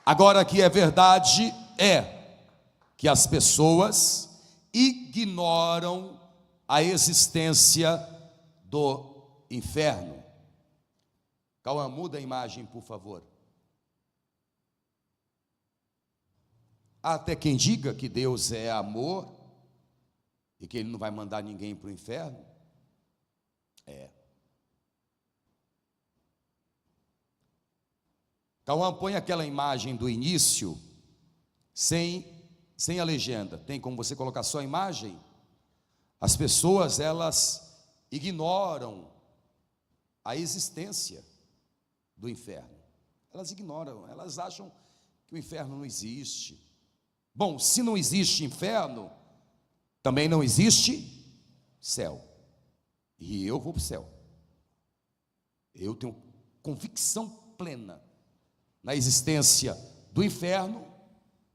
Agora, que é verdade é que as pessoas ignoram a existência do inferno. Cauã, muda a imagem, por favor. Há até quem diga que Deus é amor e que Ele não vai mandar ninguém para o inferno. Cauã, põe aquela imagem do início sem a legenda. Tem como você colocar só a imagem? As pessoas, elas ignoram a existência do inferno. Elas ignoram, elas acham que o inferno não existe. Bom, se não existe inferno, também não existe céu. E eu vou para o céu. Eu tenho convicção plena na existência do inferno,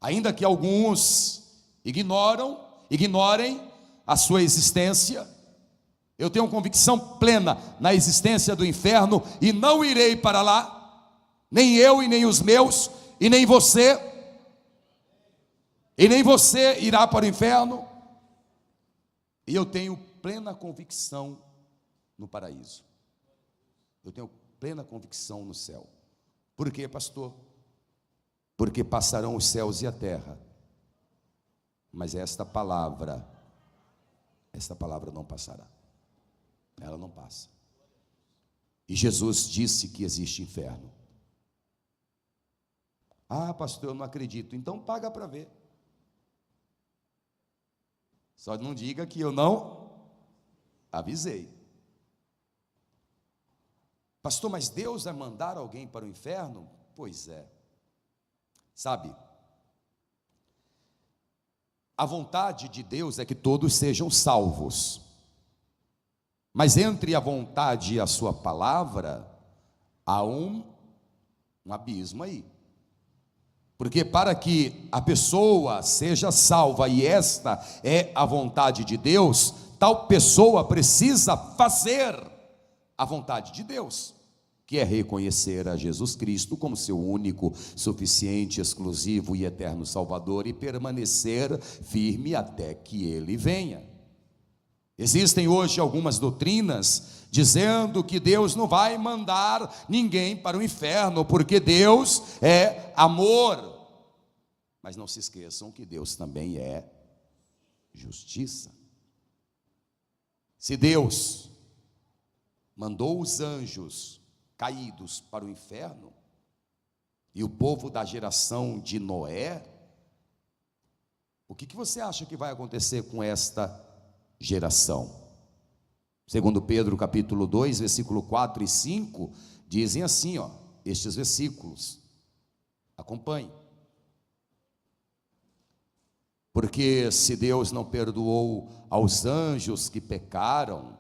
ainda que alguns ignorem a sua existência. Eu tenho convicção plena na existência do inferno e não irei para lá, nem eu e nem os meus, e nem você irá para o inferno. E eu tenho plena convicção no paraíso. Eu tenho plena convicção no céu. Por quê, pastor? Porque passarão os céus e a terra, mas esta palavra não passará. Ela não passa. E Jesus disse que existe inferno. Ah, pastor, eu não acredito. Então paga para ver. Só não diga que eu não avisei. Pastor, mas Deus vai mandar alguém para o inferno? Pois é. Sabe, a vontade de Deus é que todos sejam salvos. Mas entre a vontade e a sua palavra, há um abismo aí. Porque para que a pessoa seja salva, e esta é a vontade de Deus, tal pessoa precisa fazer a vontade de Deus, que é reconhecer a Jesus Cristo como seu único, suficiente, exclusivo e eterno Salvador, e permanecer firme até que Ele venha. Existem hoje algumas doutrinas dizendo que Deus não vai mandar ninguém para o inferno, porque Deus é amor. Mas não se esqueçam que Deus também é justiça. Se Deus mandou os anjos caídos para o inferno, e o povo da geração de Noé, o que você acha que vai acontecer com esta geração? Segundo Pedro capítulo 2, versículo 4 e 5, dizem assim, estes versículos, acompanhe. Porque se Deus não perdoou aos anjos que pecaram,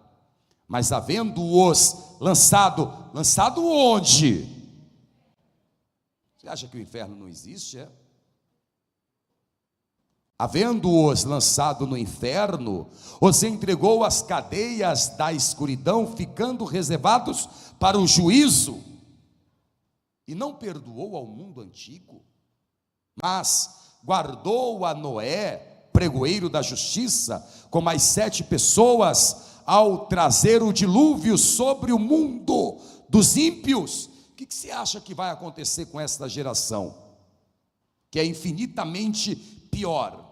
mas havendo-os lançado onde? Você acha que o inferno não existe, Havendo-os lançado no inferno, os entregou às cadeias da escuridão, ficando reservados para o juízo. E não perdoou ao mundo antigo, mas guardou a Noé, pregoeiro da justiça, com mais 7 pessoas, ao trazer o dilúvio sobre o mundo dos ímpios. O que você acha que vai acontecer com esta geração, que é infinitamente pior?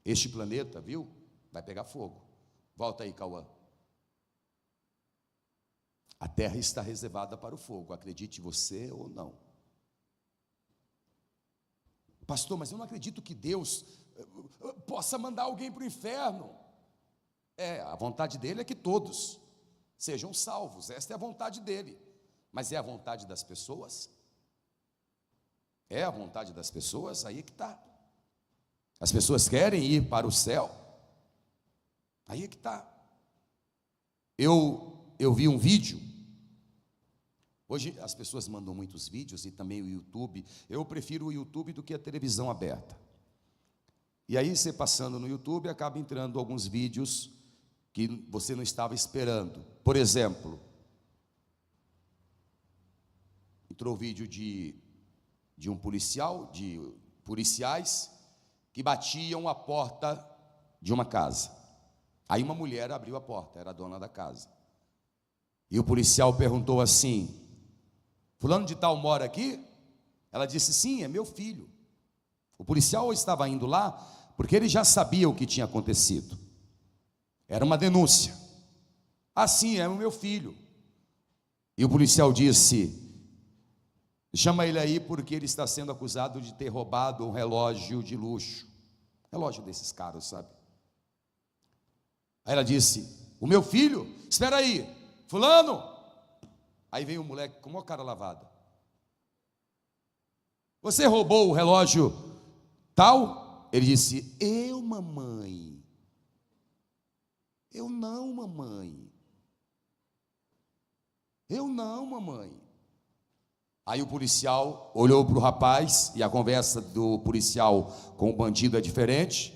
Este planeta, viu, vai pegar fogo. Volta aí, Cauã. A terra está reservada para o fogo, acredite você ou não. Pastor, mas eu não acredito que Deus possa mandar alguém para o inferno. A vontade dele é que todos sejam salvos, esta é a vontade dele. Mas é a vontade das pessoas? É a vontade das pessoas? Aí é que está. As pessoas querem ir para o céu, aí é que está. Eu vi um vídeo. Hoje as pessoas mandam muitos vídeos, e também o YouTube. Eu prefiro o YouTube do que a televisão aberta. E aí você passando no YouTube, acaba entrando alguns vídeos que você não estava esperando. Por exemplo, entrou o vídeo de um policial, de policiais que batiam a porta de uma casa. Aí uma mulher abriu a porta, era a dona da casa. E o policial perguntou assim: fulano de tal mora aqui? Ela disse: sim, é meu filho. O policial estava indo lá porque ele já sabia o que tinha acontecido. Era uma denúncia. Ah, sim, é o meu filho. E o policial disse: chama ele aí porque ele está sendo acusado de ter roubado um relógio de luxo. Relógio desses caros, sabe? Aí ela disse: o meu filho? Espera aí, fulano. Aí veio o moleque com uma cara lavada: você roubou o relógio tal? Ele disse: eu, mamãe. Eu não, mamãe. Eu não, mamãe. Aí o policial olhou para o rapaz, e a conversa do policial com o bandido é diferente.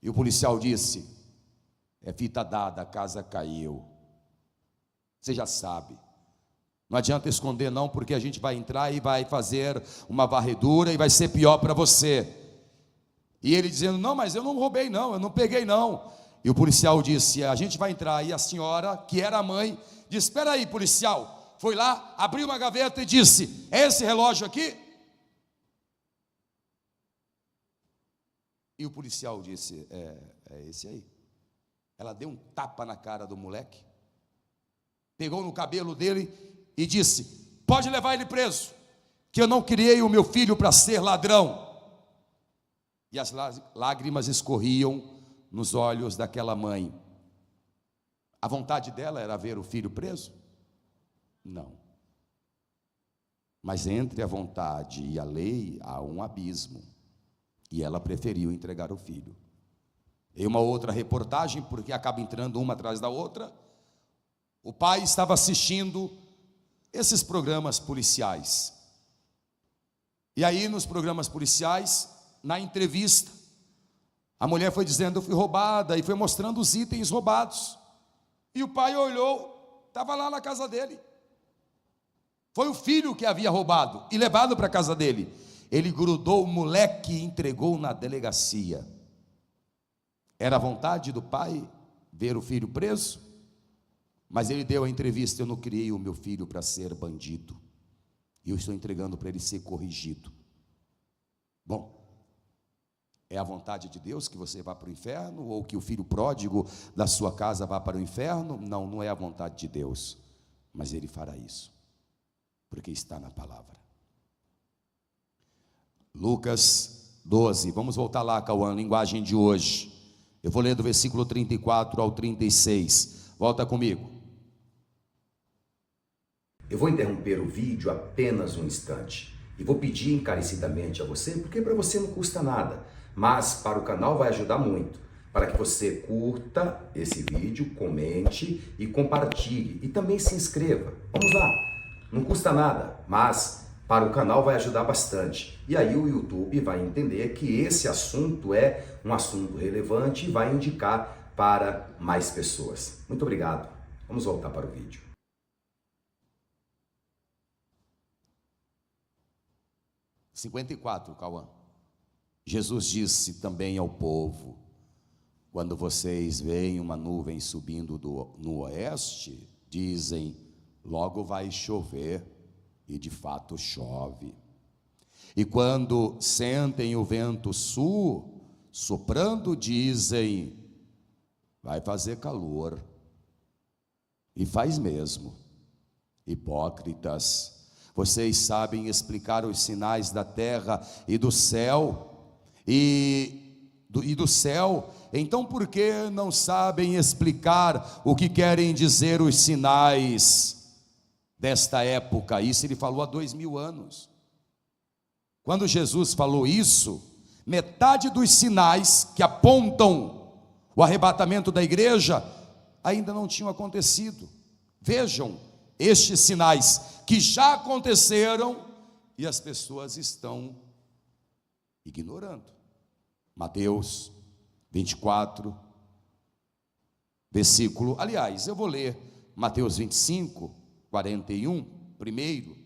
E o policial disse: é fita dada, a casa caiu. Você já sabe. Não adianta esconder não, porque a gente vai entrar e vai fazer uma varredura e vai ser pior para você. E ele dizendo: não, mas eu não roubei não, eu não peguei não. E o policial disse: a gente vai entrar. E a senhora, que era a mãe, disse: espera aí, policial. Foi lá, abriu uma gaveta e disse: é esse relógio aqui? E o policial disse: é esse aí. Ela deu um tapa na cara do moleque, pegou no cabelo dele e disse: pode levar ele preso, que eu não criei o meu filho para ser ladrão. E as lágrimas escorriam nos olhos daquela mãe. A vontade dela era ver o filho preso? Não. Mas entre a vontade e a lei há um abismo, e ela preferiu entregar o filho. Em uma outra reportagem, porque acaba entrando uma atrás da outra, o pai estava assistindo esses programas policiais. E aí, nos programas policiais, na entrevista, a mulher foi dizendo: eu fui roubada, e foi mostrando os itens roubados. E o pai olhou, estava lá na casa dele. Foi o filho que havia roubado e levado para a casa dele. Ele grudou o moleque e entregou na delegacia. Era a vontade do pai ver o filho preso? Mas ele deu a entrevista: eu não criei o meu filho para ser bandido, e eu estou entregando para ele ser corrigido. Bom, é a vontade de Deus que você vá para o inferno, ou que o filho pródigo da sua casa vá para o inferno? Não, não é a vontade de Deus, mas ele fará isso, porque está na palavra. Lucas 12, vamos voltar lá, Cauã, linguagem de hoje. Eu vou ler do versículo 34 ao 36, volta comigo. Eu vou interromper o vídeo apenas um instante e vou pedir encarecidamente a você, porque para você não custa nada, mas para o canal vai ajudar muito, para que você curta esse vídeo, comente e compartilhe, e também se inscreva. Vamos lá, não custa nada, mas para o canal vai ajudar bastante. E aí o YouTube vai entender que esse assunto é um assunto relevante e vai indicar para mais pessoas. Muito obrigado. Vamos voltar para o vídeo. 54, Cauã. Jesus disse também ao povo: quando vocês veem uma nuvem subindo no oeste, dizem: logo vai chover, e de fato chove. E quando sentem o vento sul soprando, dizem: vai fazer calor, e faz mesmo. Hipócritas, vocês sabem explicar os sinais da terra e do céu, do céu, então por que não sabem explicar o que querem dizer os sinais desta época? Isso ele falou há 2000 anos. Quando Jesus falou isso, metade dos sinais que apontam o arrebatamento da igreja ainda não tinham acontecido. Vejam estes sinais que já aconteceram e as pessoas estão ignorando. Mateus 24, versículo, aliás, eu vou ler Mateus 25, 41, primeiro,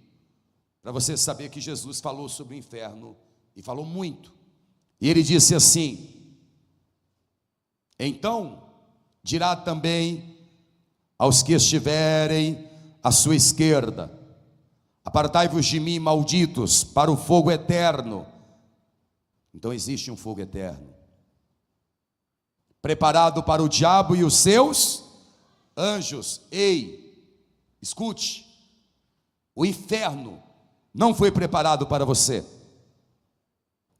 para você saber que Jesus falou sobre o inferno, e falou muito. E ele disse assim: então dirá também aos que estiverem à sua esquerda: apartai-vos de mim, malditos, para o fogo eterno. Então existe um fogo eterno, preparado para o diabo e os seus anjos. Ei, escute, o inferno não foi preparado para você.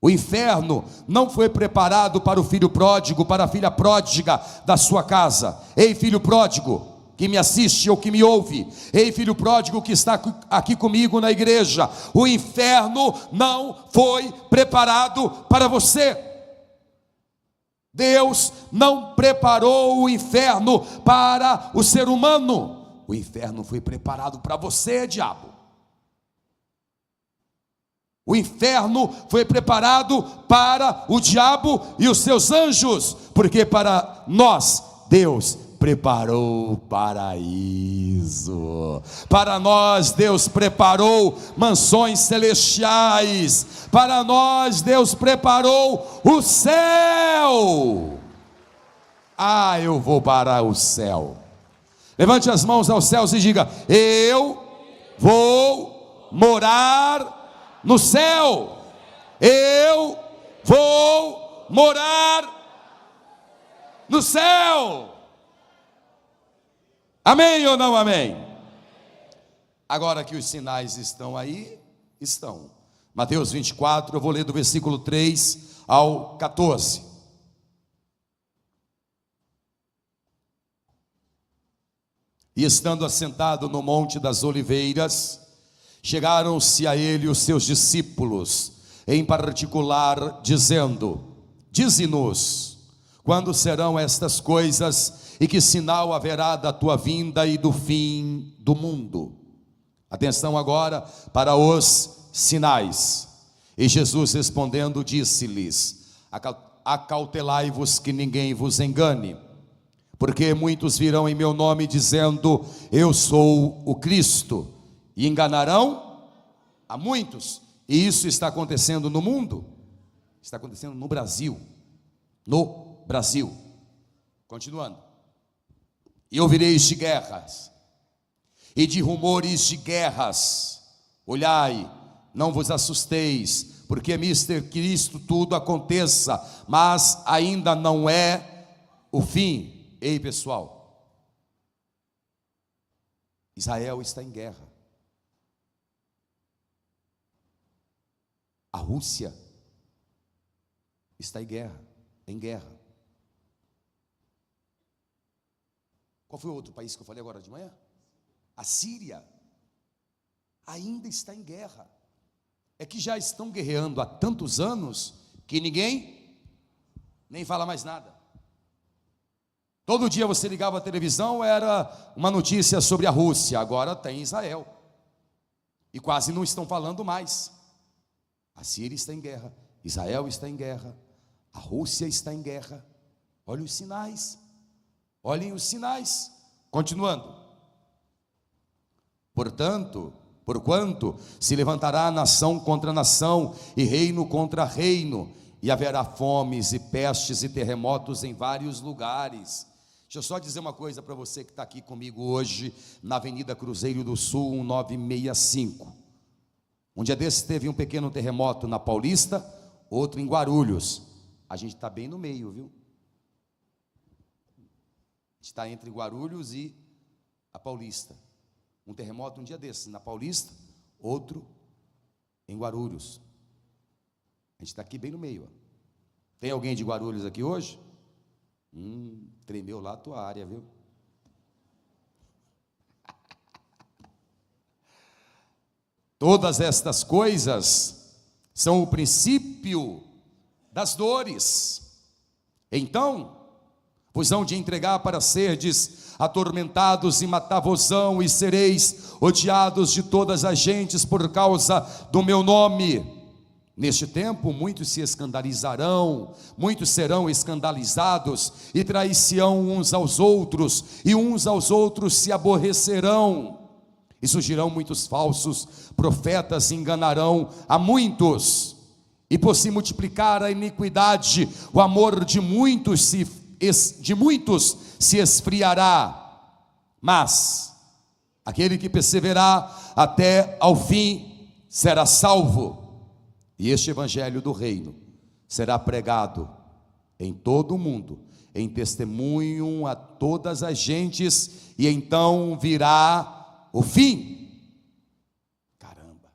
O inferno não foi preparado para o filho pródigo, para a filha pródiga da sua casa. Ei, filho pródigo que me assiste ou que me ouve, ei, filho pródigo que está aqui comigo na igreja, o inferno não foi preparado para você. Deus não preparou o inferno para o ser humano. O inferno foi preparado para você, diabo. O inferno foi preparado para o diabo e os seus anjos, porque para nós Deus preparou o paraíso. Para nós Deus preparou mansões celestiais. Para nós Deus preparou o céu. Ah, eu vou para o céu. Levante as mãos aos céus e diga: eu vou morar no céu. Eu vou morar no céu. Amém ou não amém? Agora que os sinais estão aí, estão. Mateus 24, eu vou ler do versículo 3 ao 14. E estando assentado no Monte das Oliveiras, chegaram-se a ele os seus discípulos, em particular, dizendo: dize-nos, quando serão estas coisas, e que sinal haverá da tua vinda e do fim do mundo? Atenção agora para os sinais. E Jesus respondendo disse-lhes: acautelai-vos que ninguém vos engane, porque muitos virão em meu nome dizendo: eu sou o Cristo, e enganarão a muitos. E isso está acontecendo no mundo, está acontecendo no Brasil. No Brasil. Continuando. E ouvireis de guerras e de rumores de guerras. Olhai, não vos assusteis, porque Mister Cristo tudo aconteça, mas ainda não é o fim. Ei, pessoal, Israel está em guerra. A Rússia está em guerra, Qual foi o outro país que eu falei agora de manhã? A Síria ainda está em guerra. É que já estão guerreando há tantos anos que ninguém nem fala mais nada. Todo dia você ligava a televisão, era uma notícia sobre a Rússia. Agora tem Israel, e quase não estão falando mais. A Síria está em guerra, Israel está em guerra, a Rússia está em guerra. Olhem os sinais, olhem os sinais. Continuando. Porquanto se levantará nação contra nação, e reino contra reino, e haverá fomes e pestes e terremotos em vários lugares. Deixa eu só dizer uma coisa para você que está aqui comigo hoje, na Avenida Cruzeiro do Sul, 1965. Um dia desses teve um pequeno terremoto na Paulista, outro em Guarulhos. A gente está bem no meio, viu? A gente está entre Guarulhos e a Paulista. Um terremoto um dia desses na Paulista, outro em Guarulhos. A gente está aqui bem no meio. Tem alguém de Guarulhos aqui hoje? Tremeu lá a tua área, viu? Todas estas coisas são o princípio das dores. Então vos hão de entregar para serdes atormentados e matar-vos-ão, e sereis odiados de todas as gentes por causa do meu nome. Neste tempo muitos se escandalizarão, muitos serão escandalizados, e trair-se-ão uns aos outros, e uns aos outros se aborrecerão. e surgirão muitos falsos profetas, e enganarão a muitos, e por se multiplicar a iniquidade, o amor de muitos se esfriará, mas aquele que perseverar até ao fim será salvo. E este evangelho do reino será pregado em todo o mundo, em testemunho a todas as gentes, e então virá o fim. Caramba,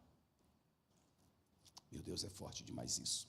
meu Deus, é forte demais isso.